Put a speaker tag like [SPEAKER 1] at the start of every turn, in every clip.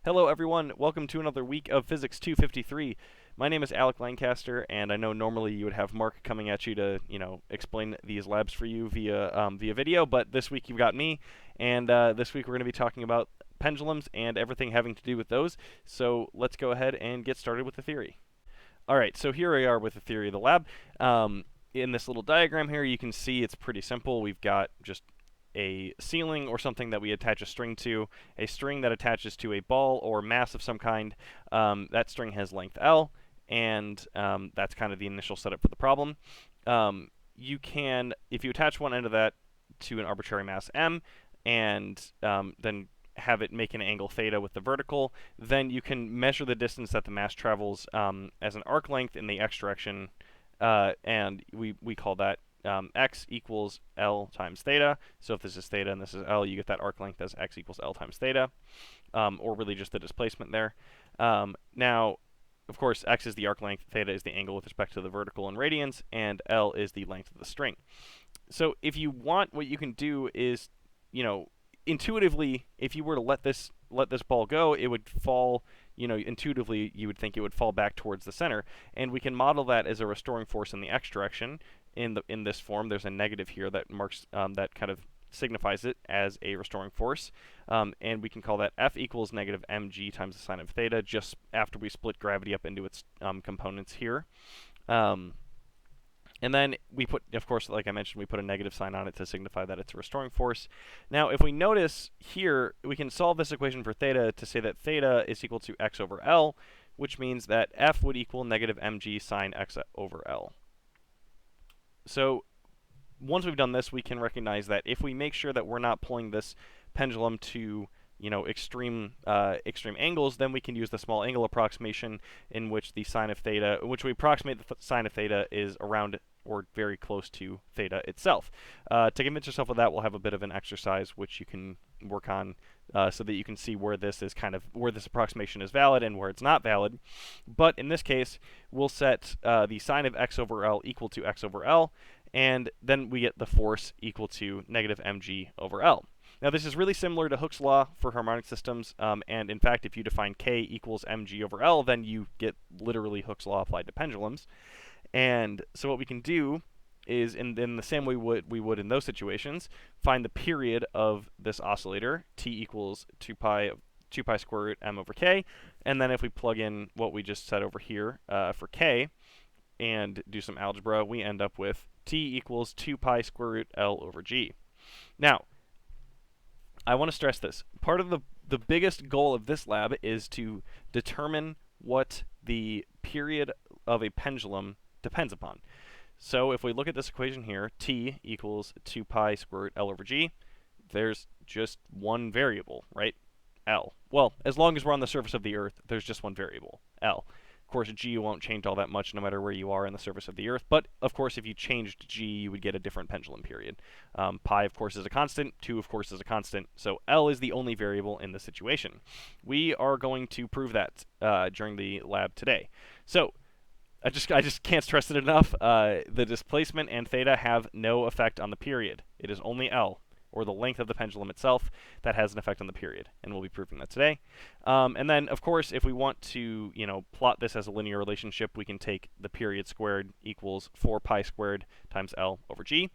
[SPEAKER 1] Hello everyone, welcome to another week of Physics 253. My name is Alec Lancaster, and I know normally you would have Mark coming at you to, explain these labs for you via video, but this week you've got me, and this week we're going to be talking about pendulums and everything having to do with those. So let's go ahead and get started with the theory. All right, so here we are with the theory of the lab. In this little diagram here, you can see it's pretty simple. We've got just a ceiling or something that we attach a string to, a string that attaches to a ball or mass of some kind. That string has length L, and that's kind of the initial setup for the problem. You can, if you attach one end of that to an arbitrary mass m, and then have it make an angle theta with the vertical, then you can measure the distance that the mass travels as an arc length in the x direction, and we call that x equals L times theta. So if this is theta and this is L, you get that arc length as x equals L times theta, or really just the displacement there. Now, of course, x is the arc length, theta is the angle with respect to the vertical in radians, and L is the length of the string. So if you want, what you can do is, intuitively, if you were to let this ball go, it would fall. Intuitively, you would think it would fall back towards the center, and we can model that as a restoring force in the x direction. In this form, there's a negative here that marks that kind of signifies it as a restoring force, and we can call that F equals negative mg times the sine of theta, just after we split gravity up into its components here. And then we put, of course, like I mentioned, we put a negative sign on it to signify that it's a restoring force. Now, if we notice here, we can solve this equation for theta to say that theta is equal to x over L, which means that F would equal negative mg sine x over L. So once we've done this, we can recognize that if we make sure that we're not pulling this pendulum to extreme angles, then we can use the small angle approximation in which the sine of theta, in which we approximate the sine of theta is around or very close to theta itself. To convince yourself of that, we'll have a bit of an exercise which you can work on so that you can see where this is where this approximation is valid and where it's not valid. But in this case, we'll set the sine of x over L equal to x over L, and then we get the force equal to negative mg over L. Now, this is really similar to Hooke's law for harmonic systems, and in fact, if you define k equals mg over L, then you get literally Hooke's law applied to pendulums. And so what we can do is, in the same way we would in those situations, find the period of this oscillator, t equals 2 pi square root m over k, and then if we plug in what we just said over here for k, and do some algebra, we end up with t equals 2 pi square root L over g. Now, I want to stress this. Part of the biggest goal of this lab is to determine what the period of a pendulum depends upon. So if we look at this equation here, t equals 2 pi square root L over g, there's just one variable, right? L. Well, as long as we're on the surface of the Earth, there's just one variable, L. Of course, g won't change all that much no matter where you are on the surface of the Earth, but of course, if you changed g, you would get a different pendulum period. Pi, of course, is a constant. 2, of course, is a constant. So L is the only variable in this situation. We are going to prove that during the lab today. So I just can't stress it enough. The displacement and theta have no effect on the period. It is only L, or the length of the pendulum itself, that has an effect on the period, and we'll be proving that today. And then, of course, if we want to, plot this as a linear relationship, we can take the period squared equals 4 pi squared times L over g,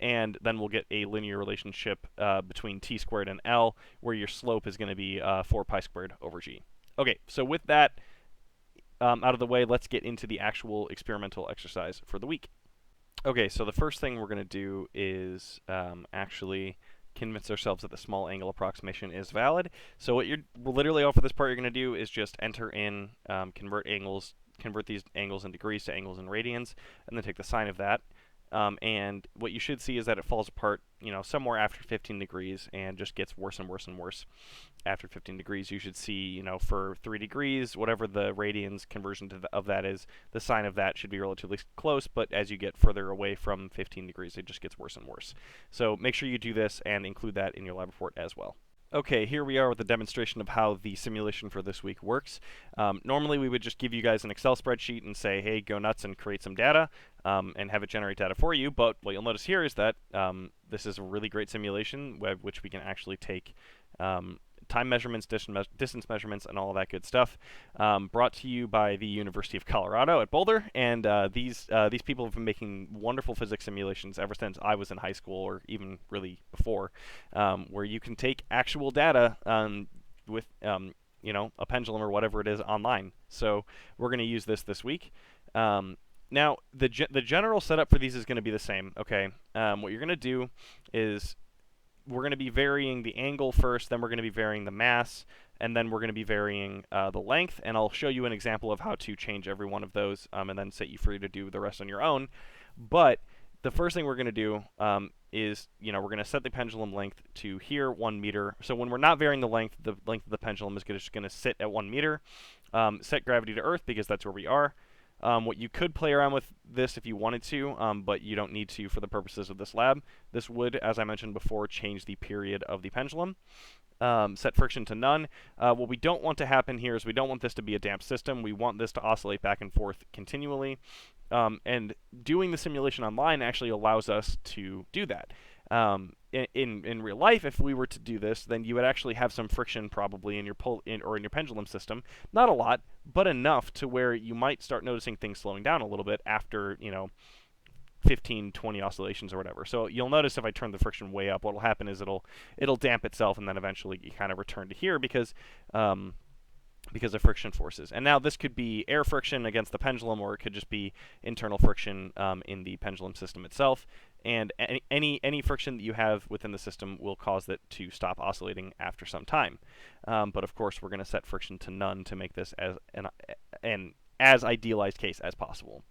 [SPEAKER 1] and then we'll get a linear relationship between t squared and L, where your slope is going to be 4 pi squared over g. Okay, so with that out of the way, let's get into the actual experimental exercise for the week. Okay, so the first thing we're going to do is actually convince ourselves that the small angle approximation is valid. So what literally all for this part you're going to do is just enter in, convert these angles in degrees to angles in radians, and then take the sine of that. And what you should see is that it falls apart, somewhere after 15 degrees and just gets worse and worse and worse. After 15 degrees, you should see, for 3 degrees, whatever the radians conversion of that is, the sine of that should be relatively close, but as you get further away from 15 degrees, it just gets worse and worse. So make sure you do this and include that in your lab report as well. Okay, here we are with a demonstration of how the simulation for this week works. Normally we would just give you guys an Excel spreadsheet and say, hey, go nuts and create some data and have it generate data for you. But what you'll notice here is that this is a really great simulation which we can actually take time measurements, distance measurements, and all of that good stuff. Brought to you by the University of Colorado at Boulder, and these people have been making wonderful physics simulations ever since I was in high school, or even really before, where you can take actual data with a pendulum or whatever it is online. So we're going to use this week. Now, the general setup for these is going to be the same. Okay, what you're going to do is we're going to be varying the angle first, then we're going to be varying the mass, and then we're going to be varying the length. And I'll show you an example of how to change every one of those, and then set you free to do the rest on your own. But the first thing we're going to do is, we're going to set the pendulum length to here, 1 meter. So when we're not varying the length of the pendulum is just going to sit at 1 meter. Set gravity to Earth, because that's where we are. What you could play around with this if you wanted to, but you don't need to for the purposes of this lab. This would, as I mentioned before, change the period of the pendulum. Set friction to none. What we don't want to happen here is we don't want this to be a damped system. We want this to oscillate back and forth continually. And doing the simulation online actually allows us to do that. In real life, if we were to do this, then you would actually have some friction probably in your in your pendulum system. Not a lot, but enough to where you might start noticing things slowing down a little bit after 15, 20 oscillations or whatever. So you'll notice if I turn the friction way up, what will happen is it'll damp itself, and then eventually you kind of return to here because of friction forces. And now this could be air friction against the pendulum, or it could just be internal friction in the pendulum system itself. And any friction that you have within the system will cause it to stop oscillating after some time. But of course, we're going to set friction to none to make this as an as idealized case as possible.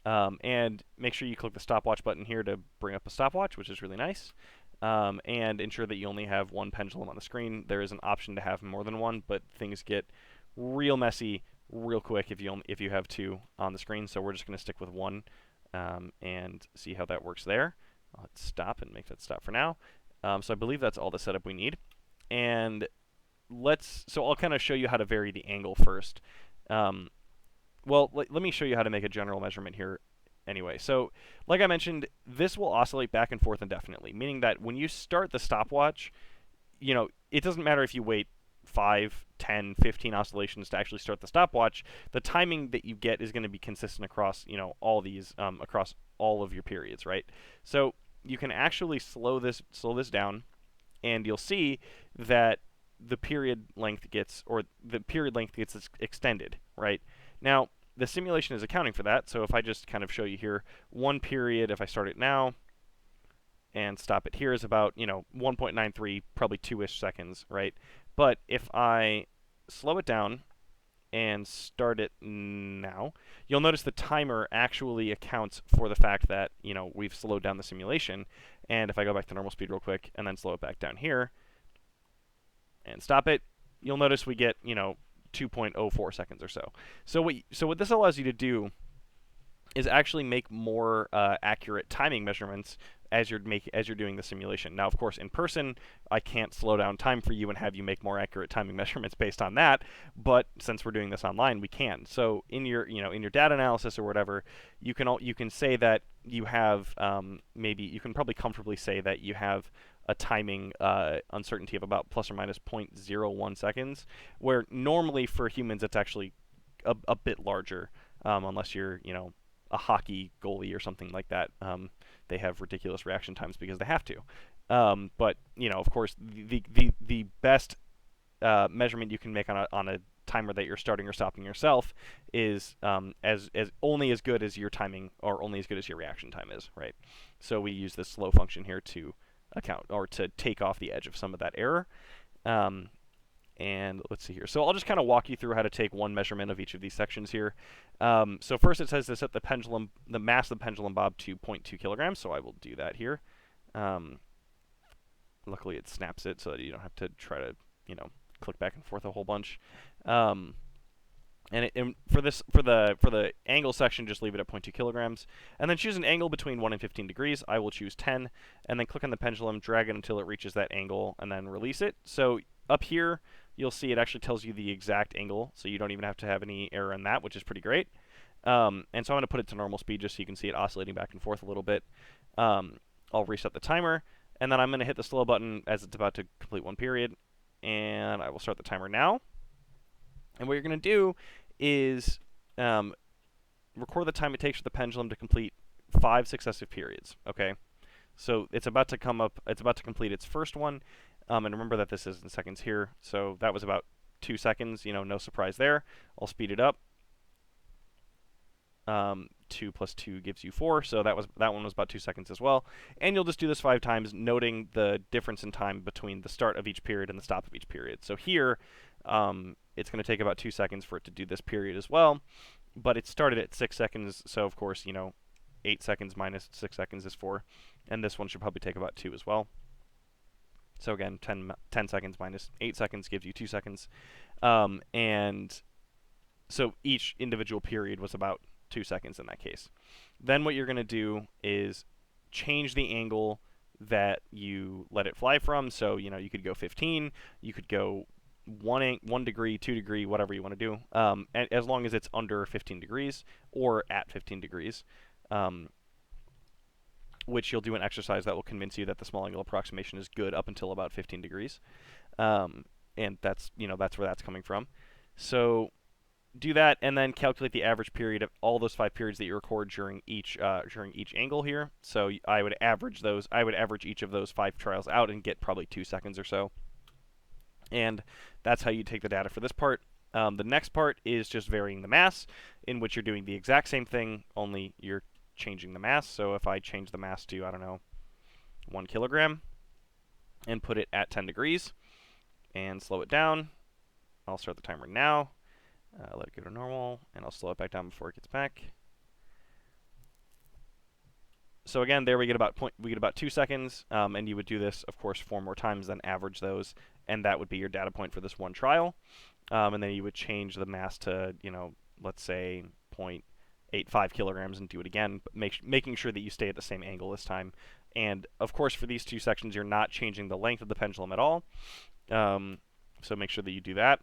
[SPEAKER 1] And make sure you click the stopwatch button here to bring up a stopwatch, which is really nice. And ensure that you only have one pendulum on the screen. There is an option to have more than one, but things get real messy real quick if you have two on the screen. So we're just going to stick with one and see how that works there. Let's stop and make that stop for now. So I believe that's all the setup we need. And so I'll kind of show you how to vary the angle first. Well, let me show you how to make a general measurement here anyway. So like I mentioned, this will oscillate back and forth indefinitely, meaning that when you start the stopwatch, it doesn't matter if you wait 5, 10, 15 oscillations to actually start the stopwatch. The timing that you get is going to be consistent across, all these, across all of your periods, right? So you can actually slow this down, and you'll see that the period length gets extended, right? Now, the simulation is accounting for that, so if I just kind of show you here, one period, if I start it now and stop it here, is about, 1.93, probably 2-ish seconds, right? But if I slow it down and start it now, you'll notice the timer actually accounts for the fact that, we've slowed down the simulation. And if I go back to normal speed real quick and then slow it back down here and stop it, you'll notice we get, 2.04 seconds or so. So what this allows you to do is actually make more accurate timing measurements as you're doing the simulation. Now, of course, in person, I can't slow down time for you and have you make more accurate timing measurements based on that. But since we're doing this online, we can. So in your data analysis or whatever, you can say that you have maybe you can probably comfortably say that you have a timing uncertainty of about plus or minus 0.01 seconds, where normally for humans it's actually a bit larger, unless you're a hockey goalie or something like that. They have ridiculous reaction times because they have to. But of course, the best measurement you can make on a timer that you're starting or stopping yourself is as only as good as your timing, or only as good as your reaction time is, right? So we use this slow function here to account, or to take off the edge of some of that error. And let's see here. So I'll just kind of walk you through how to take one measurement of each of these sections here. So first it says to set the mass of the pendulum bob to 0.2 kilograms. So I will do that here. Luckily it snaps it so that you don't have to try to, click back and forth a whole bunch. And for the angle section, just leave it at 0.2 kilograms. And then choose an angle between 1 and 15 degrees. I will choose 10. And then click on the pendulum, drag it until it reaches that angle, and then release it. So up here, you'll see it actually tells you the exact angle, so you don't even have to have any error in that, which is pretty great. And so I'm going to put it to normal speed just so you can see it oscillating back and forth a little bit. I'll reset the timer, and then I'm going to hit the slow button as it's about to complete one period. and I will start the timer now. And what you're going to do is record the time it takes for the pendulum to complete 5 successive periods. Okay, so it's about to come up. It's about to complete its first one, and remember that this is in seconds here. So that was about 2 seconds. No surprise there. I'll speed it up. 2 plus 2 gives you 4, so that one was about 2 seconds as well. And you'll just do this 5 times, noting the difference in time between the start of each period and the stop of each period. So here, it's going to take about 2 seconds for it to do this period as well, but it started at 6 seconds, so of course, 8 seconds minus 6 seconds is 4, and this one should probably take about 2 as well. So again, 10 seconds minus 8 seconds gives you 2 seconds, and so each individual period was about 2 seconds in that case. Then what you're going to do is change the angle that you let it fly from. So, you could go 15, you could go 1 degree, 2 degree, whatever you want to do, as long as it's under 15 degrees or at 15 degrees, which you'll do an exercise that will convince you that the small angle approximation is good up until about 15 degrees. And that's where that's coming from. So do that, and then calculate the average period of all those 5 periods that you record during each angle here. So I would average those. I would average each of those 5 trials out and get probably 2 seconds or so. And that's how you take the data for this part. The next part is just varying the mass, in which you're doing the exact same thing, only you're changing the mass. So if I change the mass to, I don't know, 1 kilogram, and put it at 10 degrees, and slow it down, I'll start the timer now. Let it go to normal, and I'll slow it back down before it gets back. So again, there we get about 2 seconds, and you would do this, of course, 4 more times, then average those, and that would be your data point for this one trial. And then you would change the mass to, let's say 0.85 kilograms, and do it again, but making sure that you stay at the same angle this time. And of course, for these 2 sections, you're not changing the length of the pendulum at all. So make sure that you do that.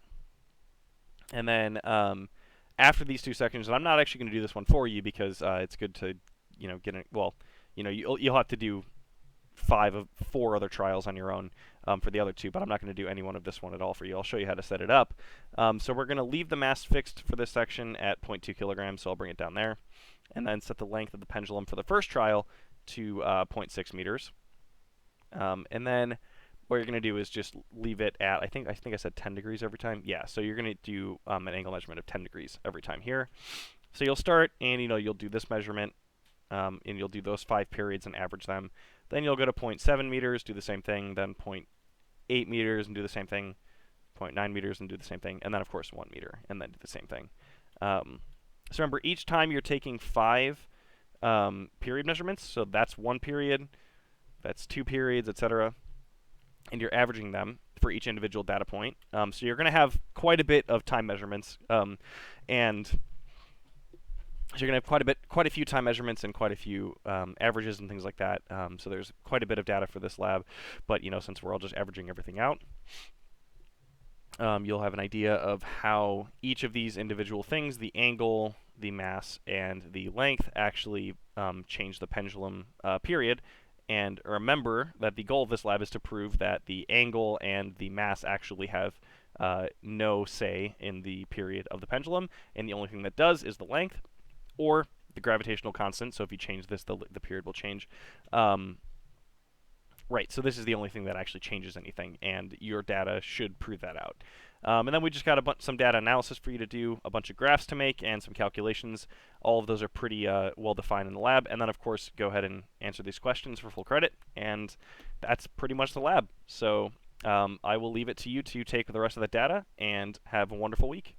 [SPEAKER 1] And then after these 2 sections, and I'm not actually going to do this one for you because it's good to, get it. Well, you'll have to do 4 other trials on your own for the other 2, but I'm not going to do any one of this one at all for you. I'll show you how to set it up. So we're going to leave the mass fixed for this section at 0.2 kilograms, so I'll bring it down there, and then set the length of the pendulum for the first trial to 0.6 meters. And then what you're going to do is just leave it at, I think I said 10 degrees every time. Yeah, so you're going to do an angle measurement of 10 degrees every time here. So you'll start, and you'll do this measurement, and you'll do those 5 periods and average them. Then you'll go to 0.7 meters, do the same thing, then 0.8 meters and do the same thing, 0.9 meters and do the same thing, and then of course 1 meter, and then do the same thing. So remember, each time you're taking 5 period measurements, so that's 1 period, that's 2 periods, etc., and you're averaging them for each individual data point. So you're going to have quite a bit of time measurements, and so you're going to have quite a few time measurements and quite a few averages and things like that. So there's quite a bit of data for this lab, but since we're all just averaging everything out, you'll have an idea of how each of these individual things, the angle, the mass, and the length, actually change the pendulum period. And remember that the goal of this lab is to prove that the angle and the mass actually have no say in the period of the pendulum, and the only thing that does is the length, or the gravitational constant. So if you change this, the period will change. Right, so this is the only thing that actually changes anything, and your data should prove that out. And then we just got some data analysis for you to do, a bunch of graphs to make, and some calculations. All of those are pretty well defined in the lab. And then, of course, go ahead and answer these questions for full credit. And that's pretty much the lab. So I will leave it to you to take the rest of the data, and have a wonderful week.